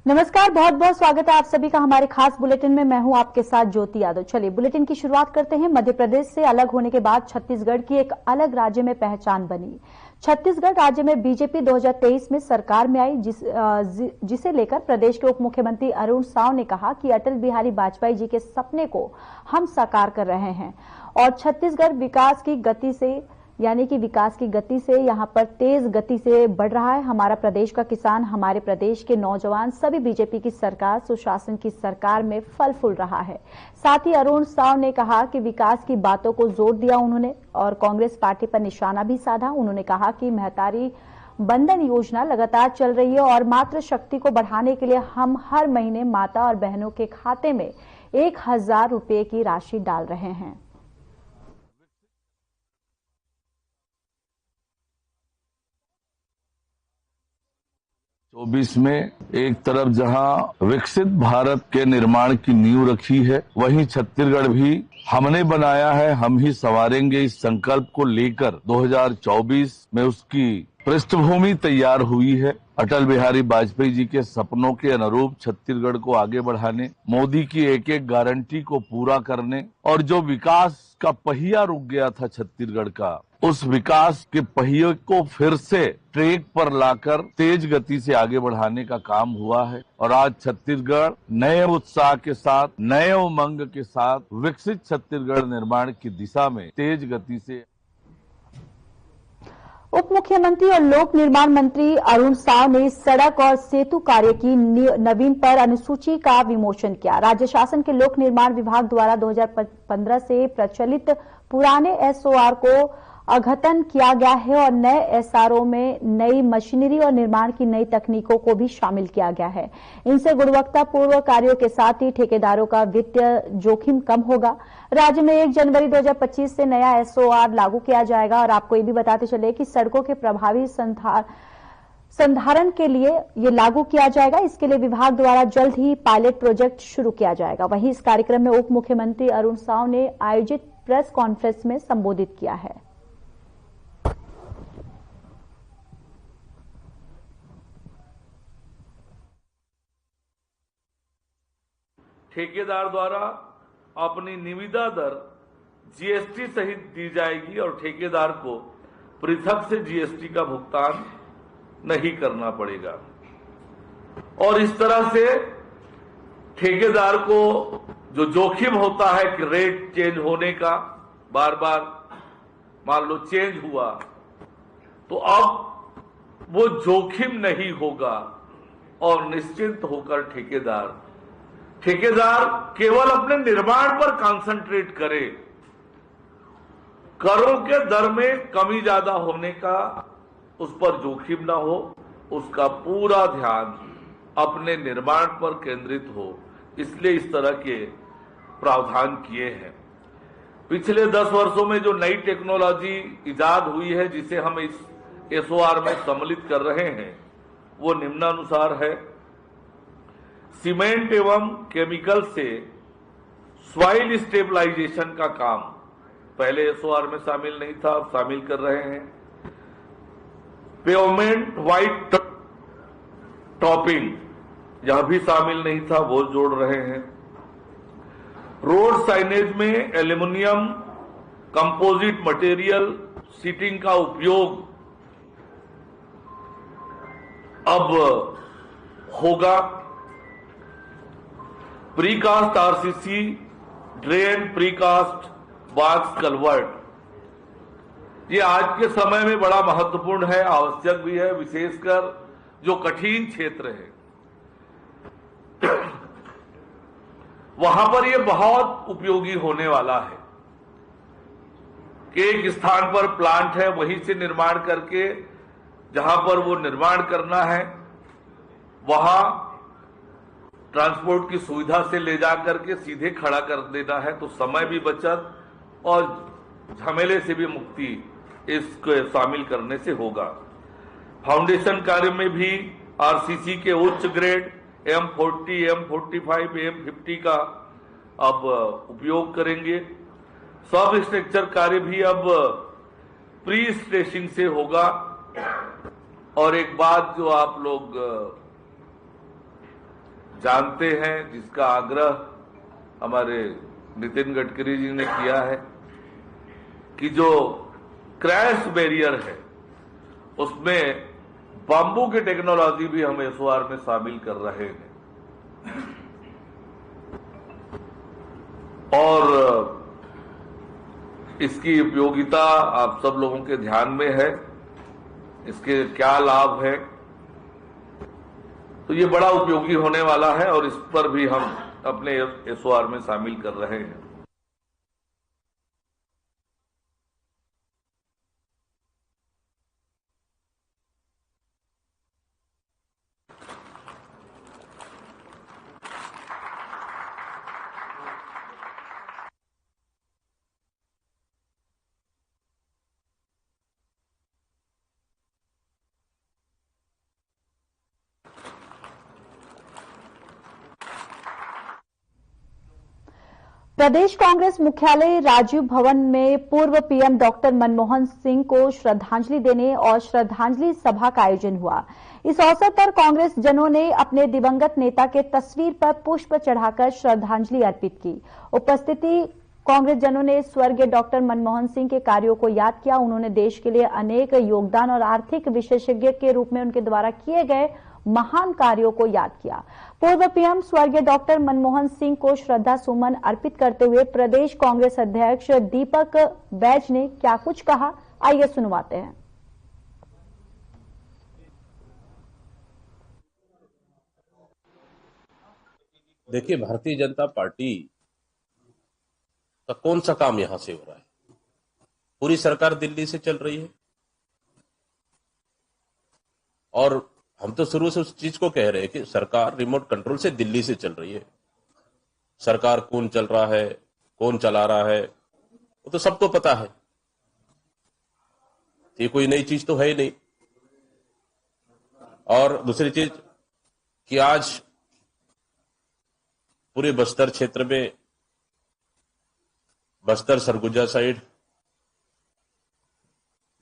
नमस्कार, बहुत बहुत स्वागत है आप सभी का हमारे खास बुलेटिन में। मैं हूं आपके साथ ज्योति यादव। चलिए बुलेटिन की शुरुआत करते हैं। मध्य प्रदेश से अलग होने के बाद छत्तीसगढ़ की एक अलग राज्य में पहचान बनी। छत्तीसगढ़ राज्य में बीजेपी 2023 में सरकार में आई, जिसे लेकर प्रदेश के उप मुख्यमंत्री अरुण साव ने कहा कि अटल बिहारी वाजपेयी जी के सपने को हम साकार कर रहे हैं और छत्तीसगढ़ विकास की गति से यहां पर तेज गति से बढ़ रहा है। हमारा प्रदेश का किसान, हमारे प्रदेश के नौजवान सभी बीजेपी की सरकार, सुशासन की सरकार में फल फूल रहा है। साथ ही अरुण साव ने कहा कि विकास की बातों को जोर दिया उन्होंने और कांग्रेस पार्टी पर निशाना भी साधा। उन्होंने कहा कि महतारी बंधन योजना लगातार चल रही है और मातृ शक्ति को बढ़ाने के लिए हम हर महीने माता और बहनों के खाते में 1000 रुपए की राशि डाल रहे हैं। 24 में एक तरफ जहां विकसित भारत के निर्माण की नींव रखी है, वहीं छत्तीसगढ़ भी हमने बनाया है, हम ही संवारेंगे इस संकल्प को लेकर 2024 में उसकी पृष्ठभूमि तैयार हुई है। अटल बिहारी वाजपेयी जी के सपनों के अनुरूप छत्तीसगढ़ को आगे बढ़ाने, मोदी की एक एक गारंटी को पूरा करने और जो विकास का पहिया रुक गया था छत्तीसगढ़ का, उस विकास के पहिए को फिर से ट्रैक पर लाकर तेज गति से आगे बढ़ाने का काम हुआ है और आज छत्तीसगढ़ नए उत्साह के साथ, नए उमंग के साथ विकसित छत्तीसगढ़ निर्माण की दिशा में तेज गति से। उप मुख्यमंत्री और लोक निर्माण मंत्री अरुण साव ने सड़क और सेतु कार्य की नवीन पर अनुसूची का विमोचन किया। राज्य शासन के लोक निर्माण विभाग द्वारा 2015 से प्रचलित पुराने एसओआर को अद्यतन किया गया है और नए एसआरओ में नई मशीनरी और निर्माण की नई तकनीकों को भी शामिल किया गया है। इनसे गुणवत्तापूर्ण कार्यों के साथ ही ठेकेदारों का वित्तीय जोखिम कम होगा। राज्य में 1 जनवरी 2025 से नया एसओआर लागू किया जाएगा और आपको ये भी बताते चले कि सड़कों के प्रभावी संधारण के लिए ये लागू किया जाएगा। इसके लिए विभाग द्वारा जल्द ही पायलट प्रोजेक्ट शुरू किया जाएगा। वहीं इस कार्यक्रम में उप मुख्यमंत्री अरुण साव ने आयोजित प्रेस कॉन्फ्रेंस में संबोधित किया है। ठेकेदार द्वारा अपनी निविदा दर जीएसटी सहित दी जाएगी और ठेकेदार को पृथक से जीएसटी का भुगतान नहीं करना पड़ेगा और इस तरह से ठेकेदार को जो जोखिम होता है कि रेट चेंज होने का, बार बार मान लो चेंज हुआ, तो अब वो जोखिम नहीं होगा और निश्चिंत होकर ठेकेदार केवल अपने निर्माण पर कंसंट्रेट करे। करों के दर में कमी ज्यादा होने का उस पर जोखिम ना हो, उसका पूरा ध्यान अपने निर्माण पर केंद्रित हो, इसलिए इस तरह के प्रावधान किए हैं। पिछले 10 वर्षों में जो नई टेक्नोलॉजी इजाद हुई है, जिसे हम इस एसओआर में सम्मिलित कर रहे हैं, वो निम्नानुसार है। सीमेंट एवं केमिकल से सॉइल स्टेबलाइजेशन का काम पहले एसओआर में शामिल नहीं था, अब शामिल कर रहे हैं। पेवमेंट व्हाइट टॉपिंग यह भी शामिल नहीं था, वो जोड़ रहे हैं। रोड साइनेज में एल्यूमिनियम कंपोजिट मटेरियल सीटिंग का उपयोग अब होगा। Precast RCC drain precast box culvert, ये आज के समय में बड़ा महत्वपूर्ण है, आवश्यक भी है, विशेषकर जो कठिन क्षेत्र है वहां पर ये बहुत उपयोगी होने वाला है कि एक स्थान पर प्लांट है, वहीं से निर्माण करके जहां पर वो निर्माण करना है वहां ट्रांसपोर्ट की सुविधा से ले जाकर के सीधे खड़ा कर देना है, तो समय भी बचत और झमेले से भी मुक्ति इसको शामिल करने से होगा। फाउंडेशन कार्य में भी आरसीसी के उच्च ग्रेड M40, M45, M50 का अब उपयोग करेंगे। सब स्ट्रक्चर कार्य भी अब प्री स्ट्रेसिंग से होगा। और एक बात जो आप लोग जानते हैं, जिसका आग्रह हमारे नितिन गडकरी जी ने किया है कि जो क्रैश बैरियर है उसमें बाम्बू की टेक्नोलॉजी भी हम एसओआर में शामिल कर रहे हैं। और इसकी उपयोगिता आप सब लोगों के ध्यान में है, इसके क्या लाभ है, तो ये बड़ा उपयोगी होने वाला है और इस पर भी हम अपने एसओआर में शामिल कर रहे हैं। प्रदेश कांग्रेस मुख्यालय राजीव भवन में पूर्व पीएम डॉक्टर मनमोहन सिंह को श्रद्धांजलि देने और श्रद्धांजलि सभा का आयोजन हुआ। इस अवसर पर कांग्रेस जनों ने अपने दिवंगत नेता के तस्वीर पर पुष्प चढ़ाकर श्रद्धांजलि अर्पित की। उपस्थिति कांग्रेस जनों ने स्वर्गीय डॉक्टर मनमोहन सिंह के कार्यों को याद किया। उन्होंने देश के लिए अनेक योगदान और आर्थिक विशेषज्ञ के रूप में उनके द्वारा किए गए महान कार्यों को याद किया। पूर्व पीएम स्वर्गीय डॉक्टर मनमोहन सिंह को श्रद्धा सुमन अर्पित करते हुए प्रदेश कांग्रेस अध्यक्ष दीपक बैज ने क्या कुछ कहा, आइए सुनवाते हैं। देखिए, भारतीय जनता पार्टी का कौन सा काम यहां से हो रहा है? पूरी सरकार दिल्ली से चल रही है और हम तो शुरू से उस चीज को कह रहे हैं कि सरकार रिमोट कंट्रोल से दिल्ली से चल रही है। सरकार कौन चल रहा है, कौन चला रहा है, वो तो सबको पता है। ये कोई नई चीज तो है ही नहीं। और दूसरी चीज कि आज पूरे बस्तर क्षेत्र में, बस्तर सरगुजा साइड,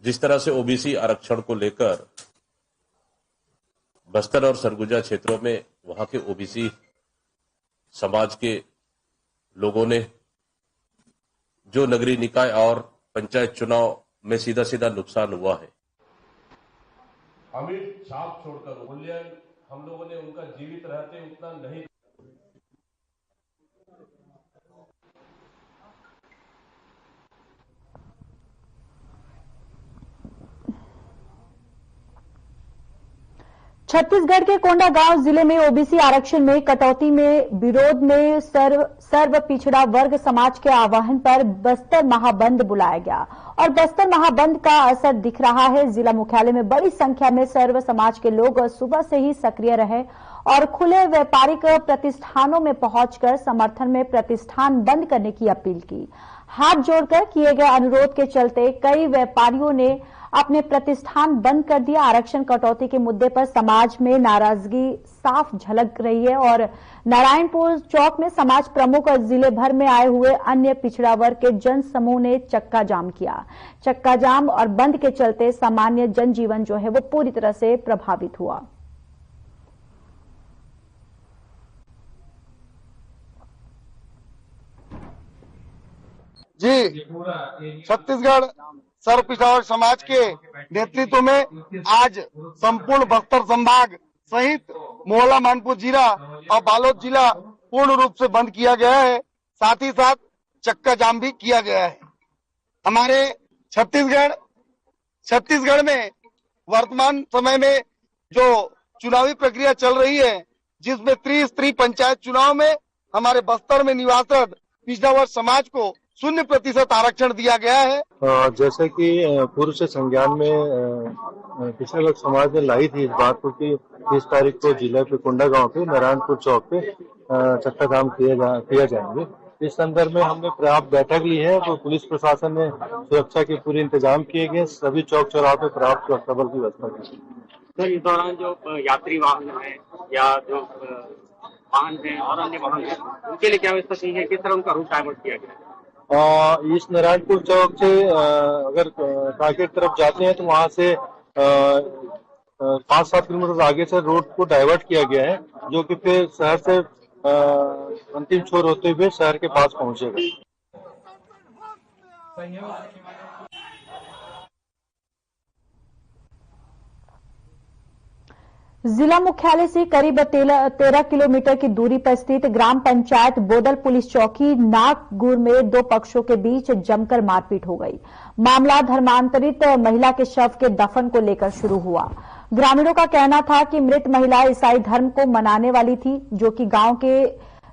जिस तरह से ओबीसी आरक्षण को लेकर बस्तर और सरगुजा क्षेत्रों में वहां के ओबीसी समाज के लोगों ने जो नगरीय निकाय और पंचायत चुनाव में सीधा सीधा नुकसान हुआ है, अमिट छाप छोड़कर मूल्यांकन हम लोगों ने उनका जीवित रहते उतना नहीं। छत्तीसगढ़ के कोंडागांव जिले में ओबीसी आरक्षण में कटौती में विरोध में सर्व पिछड़ा वर्ग समाज के आह्वान पर बस्तर महाबंद बुलाया गया और बस्तर महाबंद का असर दिख रहा है। जिला मुख्यालय में बड़ी संख्या में सर्व समाज के लोग सुबह से ही सक्रिय रहे और खुले व्यापारिक प्रतिष्ठानों में पहुंचकर समर्थन में प्रतिष्ठान बंद करने की अपील की। हाथ जोड़कर किए गए अनुरोध के चलते कई व्यापारियों ने अपने प्रतिष्ठान बंद कर दिया। आरक्षण कटौती के मुद्दे पर समाज में नाराजगी साफ झलक रही है और नारायणपुर चौक में समाज प्रमुख और जिले भर में आए हुए अन्य पिछड़ा वर्ग के जन समूह ने चक्का जाम किया। चक्का जाम और बंद के चलते सामान्य जनजीवन जो है वो पूरी तरह से प्रभावित हुआ। जी, छत्तीसगढ़ सर्व पिछड़ा वर्ग समाज के नेतृत्व में आज संपूर्ण बस्तर संभाग सहित मोहला मानपुर जिला और बालोद जिला पूर्ण रूप से बंद किया गया है। साथ ही साथ चक्का जाम भी किया गया है। हमारे छत्तीसगढ़ में वर्तमान समय में जो चुनावी प्रक्रिया चल रही है, जिसमें त्रिस्तरीय पंचायत चुनाव में हमारे बस्तर में निवासरत पिछड़ा वर्ग समाज को 0% आरक्षण दिया गया है। जैसे कि पूर्व से संज्ञान में पिछड़े वर्ग समाज ने लाई थी इस बात को कि 30 तारीख को जिले पे कोंडागांव पे नारायणपुर चौक पे चक्का जाम किया जाएंगे। इस संदर्भ में हमने पर्याप्त बैठक ली है। तो पुलिस प्रशासन ने सुरक्षा के पूरे इंतजाम किए गए। सभी चौक चौराहे पे पर्याप्त सुरक्षा बल की व्यवस्था की। सर, इस दौरान जो यात्री वाहन है या जो वाहन है और अन्य वाहन है, उनके लिए क्या व्यवस्था चाहिए है? किस तरह उनका रूट डाइवर्ट किया गया है? इस नारायणपुर चौक से अगर कांकेर तरफ जाते हैं तो वहां से 5-7 किलोमीटर आगे से रोड को डाइवर्ट किया गया है, जो कि फिर शहर से अंतिम छोर होते हुए शहर के पास पहुंचेगा। जिला मुख्यालय से करीब 13 किलोमीटर की दूरी पर स्थित ग्राम पंचायत बोदल पुलिस चौकी नागगुर में दो पक्षों के बीच जमकर मारपीट हो गई। मामला धर्मांतरित महिला के शव के दफन को लेकर शुरू हुआ। ग्रामीणों का कहना था कि मृत महिला ईसाई धर्म को मनाने वाली थी, जो कि गांव के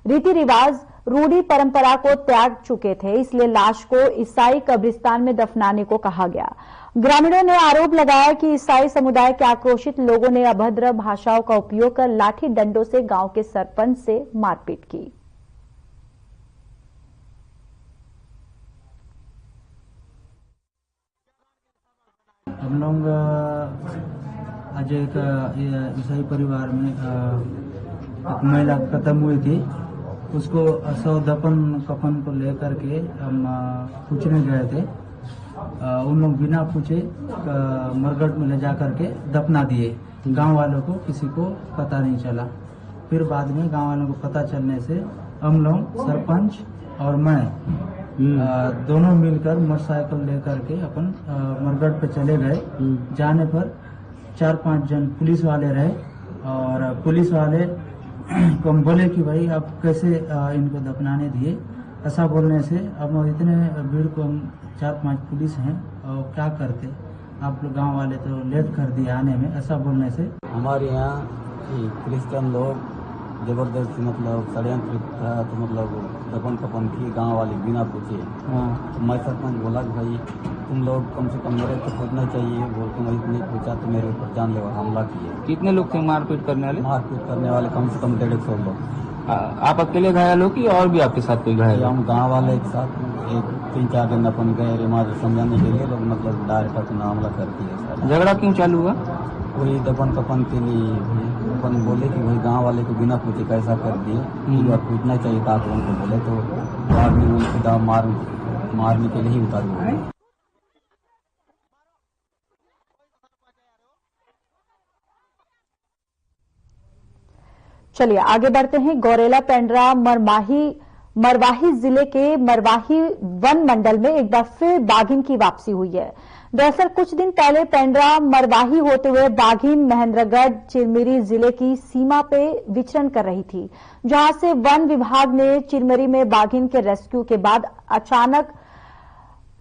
रीति रिवाज रूढ़ी परंपरा को त्याग चुके थे, इसलिए लाश को ईसाई कब्रिस्तान में दफनाने को कहा गया। ग्रामीणों ने आरोप लगाया कि ईसाई समुदाय के आक्रोशित लोगों ने अभद्र भाषाओं का उपयोग कर लाठी डंडों से गांव के सरपंच से मारपीट की। हम लोग आज एक ईसाई परिवार में एक महिला खत्म हुई थी, उसको शव दफन कफन को लेकर के हम पूछने गए थे। उन लोग बिना पूछे मरघट में ले जा करके दफना दिए। गांव वालों को किसी को पता नहीं चला। फिर बाद में गांव वालों को पता चलने से हम लोग सरपंच और मैं दोनों मिलकर मोटरसाइकिल लेकर के अपन मरघट पे चले गए। जाने पर 4-5 जन पुलिस वाले रहे और पुलिस वाले को हम बोले कि भाई आप कैसे इनको दफनाने दिए। ऐसा बोलने से अब इतने भीड़ को हम 4-5 पुलिस हैं और क्या करते, आप लोग गांव वाले तो लेट कर दिए आने में। ऐसा बोलने से हमारे यहाँ क्रिश्चियन लोग जबरदस्ती मतलब षड्यंत्र तो मतलब दफन कफन की गांव वाले बिना पूछे। तो मैं सरपंच बोला कि भाई तुम लोग कम से कम मेरे तो पूछना चाहिए, बोल के मैं इतने पूछा तो मेरे ऊपर जानलेवा हमला किए। कितने लोग थे मारपीट करने वाले? मारपीट करने वाले कम से कम 150 लोग। आप अकेले घायल हो कि और भी आपके साथ कोई घायल? हम गाँव वाले एक साथ 3-4 दिन अपन गए रिमाज समझाने के लिए, लोग मतलब डायरेक्ट अपना हमला कर दिया। झगड़ा क्यों चालू हुआ? वही दफन कफन के लिए अपन बोले कि भाई गांव वाले को बिना पूछे कैसा कर दिए, एक बार पूछना चाहिए था। तो उनको बोले तो बाद में उनकी दाव मारने के लिए ही उतार हुए। चलिए आगे बढ़ते हैं। गौरेला पेंड्रा मरवाही जिले के मरवाही वन मंडल में एक बार फिर बाघिन की वापसी हुई है। दरअसल कुछ दिन पहले पेंड्रा मरवाही होते हुए बाघिन महेंद्रगढ़ चिरमिरी जिले की सीमा पे विचरण कर रही थी, जहां से वन विभाग ने चिरमिरी में बाघिन के रेस्क्यू के बाद अचानक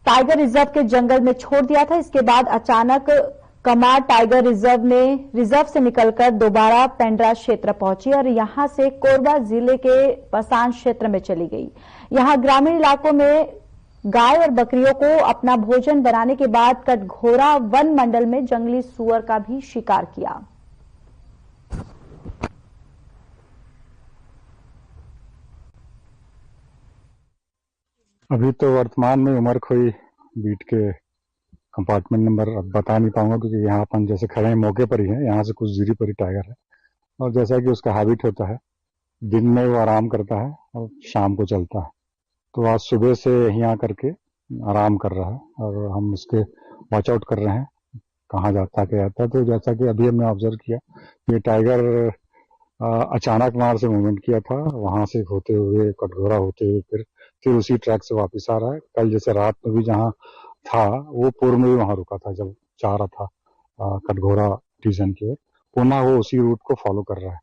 टाइगर रिजर्व के जंगल में छोड़ दिया था। इसके बाद अचानक कमार टाइगर रिजर्व से निकलकर दोबारा पेंड्रा क्षेत्र पहुंची और यहां से कोरबा जिले के पसान क्षेत्र में चली गई। यहां ग्रामीण इलाकों में गाय और बकरियों को अपना भोजन बनाने के बाद कटघोरा वन मंडल में जंगली सुअर का भी शिकार किया। अभी तो वर्तमान में उमरखोई बीट के कंपार्टमेंट नंबर अब बता नहीं पाऊंगा, क्योंकि यहाँ अपन जैसे खड़े हैं मौके पर ही है, यहाँ से कुछ दूरी पर ही टाइगर है। और जैसा कि उसका हैबिट होता है, दिन में वो आराम करता है और शाम को चलता है। तो आज सुबह से यहीं आकर के आराम कर रहा है और हम उसके वॉच आउट कर रहे हैं कहाँ जाता क्या जाता है। तो जैसा कि अभी हमने ऑब्जर्व किया, ये टाइगर अचानक वहां से मूवमेंट किया था, वहां से होते हुए कटघोरा होते हुए फिर उसी ट्रैक से वापस आ रहा है। कल जैसे रात में भी जहाँ था वो पूर्व में भी वहां रुका था जब जा रहा था कटघोरा रीजन की ओर, पुनः वो उसी रूट को फॉलो कर रहा है।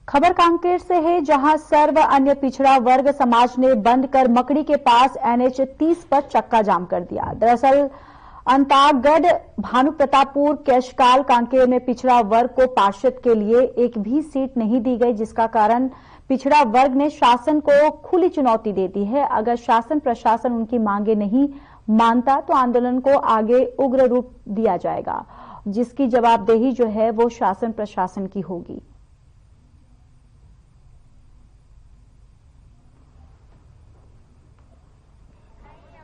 खबर कांकेर से है, जहां सर्व अन्य पिछड़ा वर्ग समाज ने बंद कर मकड़ी के पास NH 30 पर चक्का जाम कर दिया। दरअसल अंतागढ़ भानु प्रतापपुर केशकाल कांकेर में पिछड़ा वर्ग को पार्षद के लिए एक भी सीट नहीं दी गई, जिसका कारण पिछड़ा वर्ग ने शासन को खुली चुनौती दे दी है। अगर शासन प्रशासन उनकी मांगे नहीं मानता तो आंदोलन को आगे उग्र रूप दिया जाएगा, जिसकी जवाबदेही जो है वो शासन प्रशासन की होगी।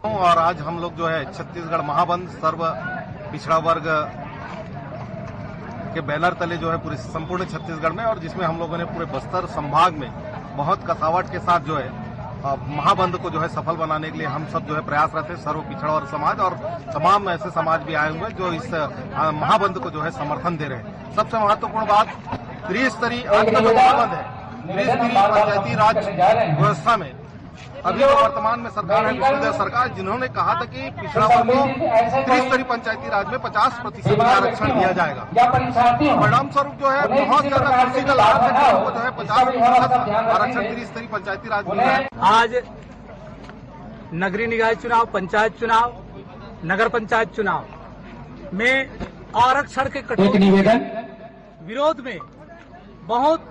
और आज हम लोग जो है छत्तीसगढ़ महाबंद सर्व पिछड़ा वर्ग के बैनर तले जो है पूरे संपूर्ण छत्तीसगढ़ में, और जिसमें हम लोगों ने पूरे बस्तर संभाग में बहुत कसावट के साथ जो है महाबंद को जो है सफल बनाने के लिए हम सब जो है प्रयासरत है, सर्व पिछड़ा वर्ग समाज और तमाम ऐसे समाज भी आए हुए हैं जो इस महाबंद को जो है समर्थन दे रहे हैं। सबसे महत्वपूर्ण बात, त्रिस्तरीय महाबंद है, त्रिस्तरीय पंचायती राज व्यवस्था में अभी जो वर्तमान में सरकार है, विष्णुदेव सरकार, जिन्होंने कहा था कि पिछड़ा वर्ग को त्रिस्तरीय पंचायती राज में 50% आरक्षण दिया जाएगा। परिणाम स्वरूप जो है बहुत ज्यादा कुर्सी का लाभ है, उनको जो है 50% आरक्षण त्रिस्तरीय पंचायती राज मिल रहा है। आज नगरीय निकाय चुनाव, पंचायत चुनाव, नगर पंचायत चुनाव में आरक्षण के कठोर विरोध में बहुत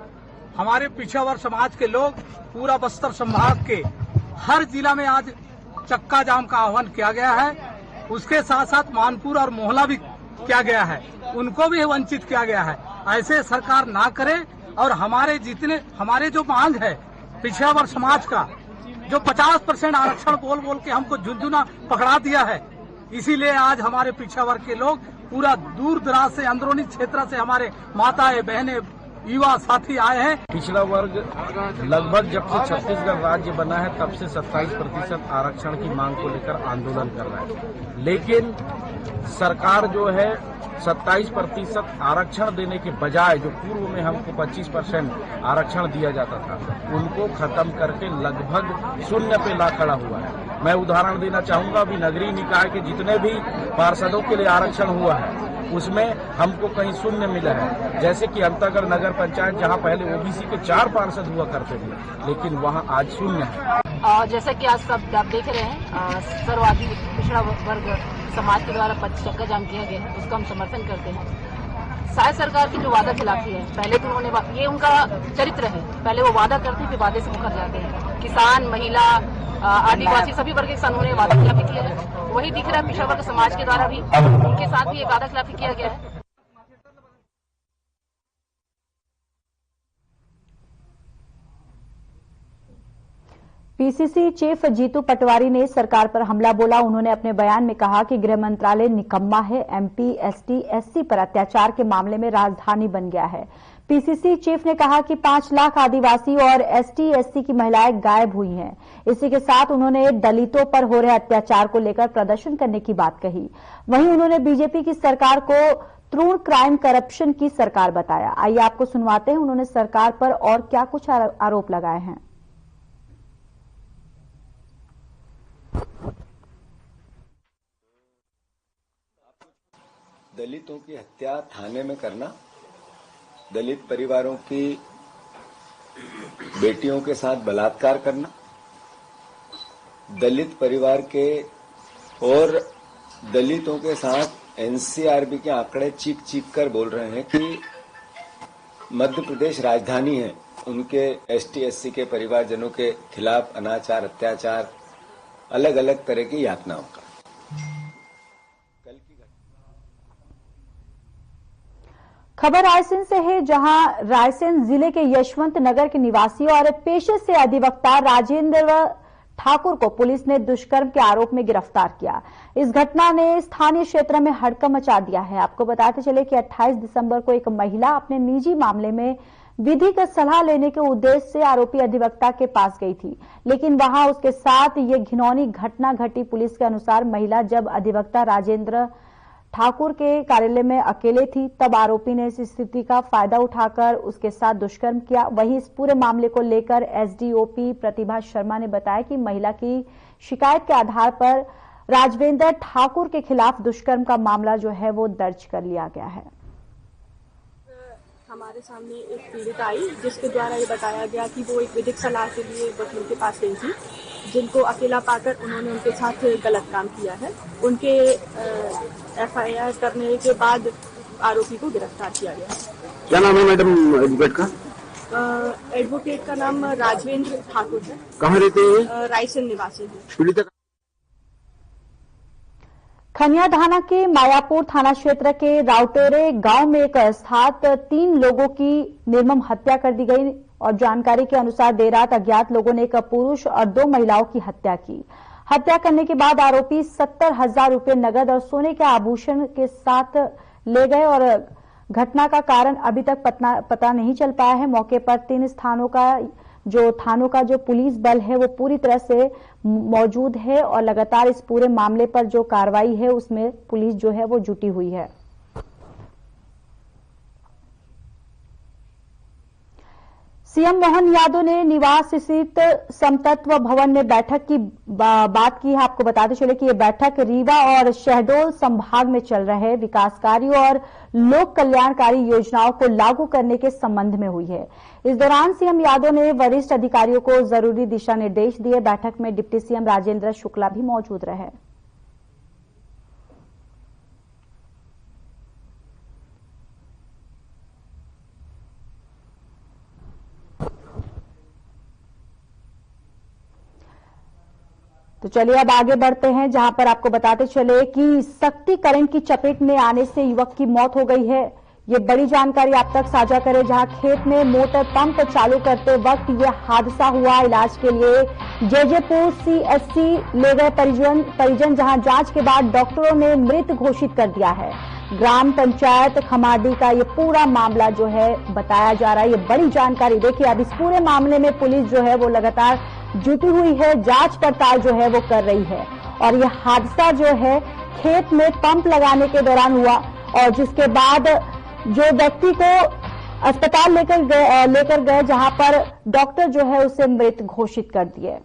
हमारे पिछड़ा वर्ग समाज के लोग पूरा बस्तर संभाग के हर जिला में आज चक्का जाम का आह्वान किया गया है। उसके साथ साथ मानपुर और मोहला भी किया गया है, उनको भी वंचित किया गया है। ऐसे सरकार ना करे और हमारे जो मांग है पिछड़ा वर्ग समाज का, जो 50% आरक्षण बोल बोल के हमको झुंझुना पकड़ा दिया है, इसीलिए आज हमारे पिछड़ा वर्ग के लोग पूरा दूर दराज से, अंदरूनी क्षेत्र से हमारे माताएं, बहनें, युवा साथी आए हैं। पिछड़ा वर्ग लगभग जब से छत्तीसगढ़ राज्य बना है तब से 27% आरक्षण की मांग को लेकर आंदोलन कर रहा है, लेकिन सरकार जो है 27% आरक्षण देने के बजाय जो पूर्व में हमको 25% आरक्षण दिया जाता था, उनको खत्म करके लगभग 0 पे ला खड़ा हुआ है। मैं उदाहरण देना चाहूंगा, अभी नगरीय निकाय के जितने भी पार्षदों के लिए आरक्षण हुआ है उसमें हमको कहीं 0 मिला है। जैसे कि अंतागढ़ नगर पंचायत, जहां पहले ओबीसी के 4 पार्षद हुआ करते थे, लेकिन वहां आज 0 है। जैसा कि आज सब आप देख रहे हैं, सर्वाधिक पिछड़ा वर्ग समाज के द्वारा चक्का जाम किया गया है, उसका हम समर्थन करते हैं। शायद सरकार की जो वादा खिलाफी है, पहले तो उन्होंने, ये उनका चरित्र है, पहले वो वादा करते फिर वादे से मुकर जाते हैं। किसान, महिला, आदिवासी सभी वर्ग के साथ उन्होंने वादा खिलाफी किया है, वही दिख रहा है पिछड़ा वर्ग समाज के द्वारा भी उनके साथ भी ये वादा खिलाफी किया गया है। पीसीसी चीफ जीतू पटवारी ने सरकार पर हमला बोला। उन्होंने अपने बयान में कहा कि गृह मंत्रालय निकम्मा है, एमपी, एसटी, एससी पर अत्याचार के मामले में राजधानी बन गया है। पीसीसी चीफ ने कहा कि 5 लाख आदिवासी और एसटी, एससी की महिलाएं गायब हुई हैं। इसी के साथ उन्होंने दलितों पर हो रहे अत्याचार को लेकर प्रदर्शन करने की बात कही। वहीं उन्होंने बीजेपी की सरकार को तृण क्राइम करप्शन की सरकार बताया। आइए आपको सुनवाते हैं उन्होंने सरकार पर और क्या कुछ आरोप लगाए हैं। दलितों की हत्या थाने में करना, दलित परिवारों की बेटियों के साथ बलात्कार करना, दलित परिवार के और दलितों के साथ एनसीआरबी के आंकड़े चीख चीख कर बोल रहे हैं कि मध्य प्रदेश राजधानी है, उनके एसटी एससी के परिवारजनों के खिलाफ अनाचार, अत्याचार, अलग अलग तरह की यातनाओं का। खबर रायसेन से है, जहां रायसेन जिले के यशवंत नगर के निवासी और पेशे से अधिवक्ता राजेंद्र ठाकुर को पुलिस ने दुष्कर्म के आरोप में गिरफ्तार किया। इस घटना ने स्थानीय क्षेत्र में हड़कंप मचा दिया है। आपको बताते चले कि 28 दिसंबर को एक महिला अपने निजी मामले में विधिक सलाह लेने के उद्देश्य से आरोपी अधिवक्ता के पास गई थी, लेकिन वहां उसके साथ ये घिनौनी घटना घटी। पुलिस के अनुसार महिला जब अधिवक्ता राजेंद्र ठाकुर के कार्यालय में अकेले थी, तब आरोपी ने इस स्थिति का फायदा उठाकर उसके साथ दुष्कर्म किया। वहीं इस पूरे मामले को लेकर एसडीओपी प्रतिभा शर्मा ने बताया कि महिला की शिकायत के आधार पर राजवेंद्र ठाकुर के खिलाफ दुष्कर्म का मामला जो है वो दर्ज कर लिया गया है। हमारे सामने एक पीड़ित आई, जिसके द्वारा ये बताया गया कि वो एक विधिक सलाह के लिए वकील के पास गई थी, जिनको अकेला पाकर उन्होंने उनके साथ गलत काम किया है। उनके एफआईआर करने के बाद आरोपी को गिरफ्तार किया गया। क्या नाम है मैडम एडवोकेट का? एडवोकेट का नाम राजवेंद्र ठाकुर है। कहाँ रहते हैं? रायसेन निवासी है। पीड़िता खनियाधाना के मायापुर थाना क्षेत्र के राउटेरे गांव में एक अस्थात 3 लोगों की निर्मम हत्या कर दी गई और जानकारी के अनुसार देर रात अज्ञात लोगों ने एक पुरुष और 2 महिलाओं की हत्या की। हत्या करने के बाद आरोपी 70,000 रुपए नगद और सोने के आभूषण के साथ ले गए और घटना का कारण अभी तक पता नहीं चल पाया है। मौके पर 3 स्थानों का जो थानों का जो पुलिस बल है वो पूरी तरह से मौजूद है और लगातार इस पूरे मामले पर जो कार्रवाई है उसमें पुलिस जो है वो जुटी हुई है। सीएम मोहन यादव ने निवास स्थित समतत्व भवन में बैठक की बात की है। आपको बताते चले कि यह बैठक रीवा और शहडोल संभाग में चल रहे विकास कार्यों और लोक कल्याणकारी योजनाओं को लागू करने के संबंध में हुई है। इस दौरान सीएम यादव ने वरिष्ठ अधिकारियों को जरूरी दिशा निर्देश दिए। बैठक में डिप्टी सीएम राजेंद्र शुक्ला भी मौजूद रहे। तो चलिए अब आगे बढ़ते हैं, जहां पर आपको बताते चले कि शक्ति करंट की चपेट में आने से युवक की मौत हो गई है। ये बड़ी जानकारी आप तक साझा करें, जहां खेत में मोटर पंप चालू करते वक्त ये हादसा हुआ। इलाज के लिए जेजेपुर सीएचसी ले गए परिजन, जहां जांच के बाद डॉक्टरों ने मृत घोषित कर दिया है। ग्राम पंचायत खमाडी का ये पूरा मामला जो है बताया जा रहा है। ये बड़ी जानकारी देखिए। अब इस पूरे मामले में पुलिस जो है वो लगातार जुटी हुई है, जांच पड़ताल जो है वो कर रही है। और यह हादसा जो है खेत में पंप लगाने के दौरान हुआ और जिसके बाद जो व्यक्ति को अस्पताल लेकर गए जहां पर डॉक्टर जो है उसे मृत घोषित कर दिए।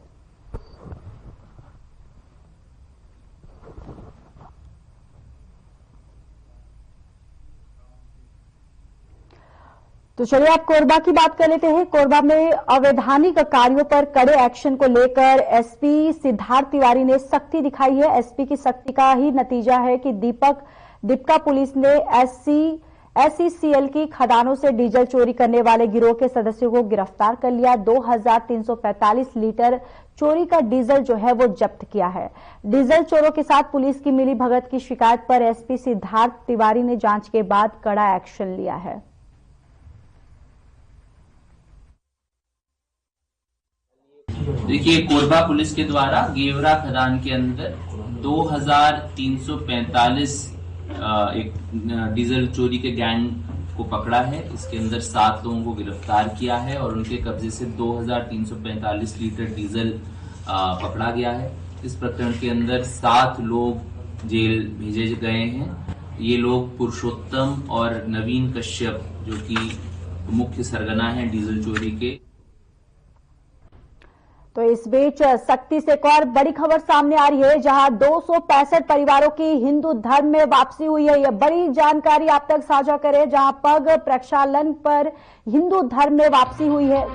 तो चलिए आप कोरबा की बात कर लेते हैं। कोरबा में अवैधानिक कार्यों पर कड़े एक्शन को लेकर एसपी सिद्धार्थ तिवारी ने सख्ती दिखाई है। एसपी की सख्ती का ही नतीजा है कि दीपका पुलिस ने एसईसीएल की खदानों से डीजल चोरी करने वाले गिरोह के सदस्यों को गिरफ्तार कर लिया। 2345 लीटर चोरी का डीजल जो है वो जब्त किया है। डीजल चोरों के साथ पुलिस की मिली भगत की शिकायत पर एसपी सिद्धार्थ तिवारी ने जांच के बाद कड़ा एक्शन लिया है। देखिए, कोरबा पुलिस के द्वारा गेवरा खदान के अंदर 2345 एक डीजल चोरी के गैंग को पकड़ा है। इसके अंदर 7 लोगों को गिरफ्तार किया है और उनके कब्जे से 2345 लीटर डीजल पकड़ा गया है। इस प्रकरण के अंदर 7 लोग जेल भेजे गए हैं। ये लोग पुरुषोत्तम और नवीन कश्यप जो कि मुख्य सरगना है डीजल चोरी के। तो इस बीच सख्ती से एक और बड़ी खबर सामने आ रही है, जहां 265 परिवारों की हिंदू धर्म में वापसी हुई है। यह बड़ी जानकारी आप तक साझा करें, जहां पग प्रक्षालन पर हिंदू धर्म में वापसी हुई है।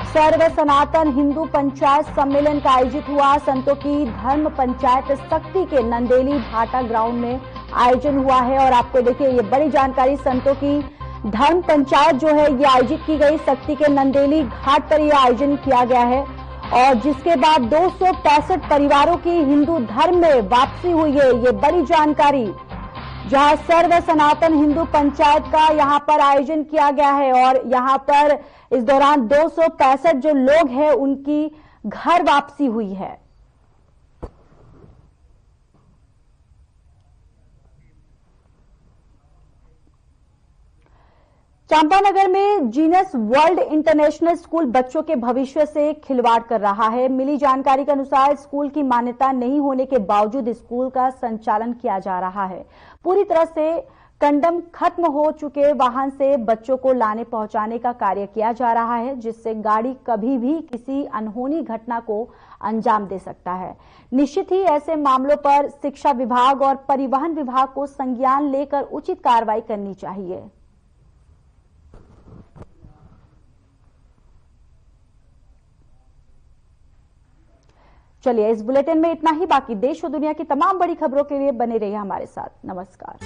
सर्व सनातन हिंदू पंचायत सम्मेलन का आयोजित हुआ। संतों की धर्म पंचायत शक्ति के नंदेली भाटा ग्राउंड में आयोजन हुआ है। और आपको देखिए ये बड़ी जानकारी, संतों की धर्म पंचायत जो है ये आयोजित की गई। शक्ति के नंदेली घाट पर यह आयोजन किया गया है और जिसके बाद 265 परिवारों की हिंदू धर्म में वापसी हुई है। ये बड़ी जानकारी, जहां सर्व सनातन हिंदू पंचायत का यहां पर आयोजन किया गया है और यहां पर इस दौरान 265 जो लोग हैं उनकी घर वापसी हुई है। चांपानगर में जीनस वर्ल्ड इंटरनेशनल स्कूल बच्चों के भविष्य से खिलवाड़ कर रहा है। मिली जानकारी के अनुसार स्कूल की मान्यता नहीं होने के बावजूद स्कूल का संचालन किया जा रहा है। पूरी तरह से कंडम खत्म हो चुके वाहन से बच्चों को लाने पहुंचाने का कार्य किया जा रहा है, जिससे गाड़ी कभी भी किसी अनहोनी घटना को अंजाम दे सकता है। निश्चित ही ऐसे मामलों पर शिक्षा विभाग और परिवहन विभाग को संज्ञान लेकर उचित कार्रवाई करनी चाहिए। चलिए इस बुलेटिन में इतना ही। बाकी देश और दुनिया की तमाम बड़ी खबरों के लिए बने रहिए हमारे साथ। नमस्कार।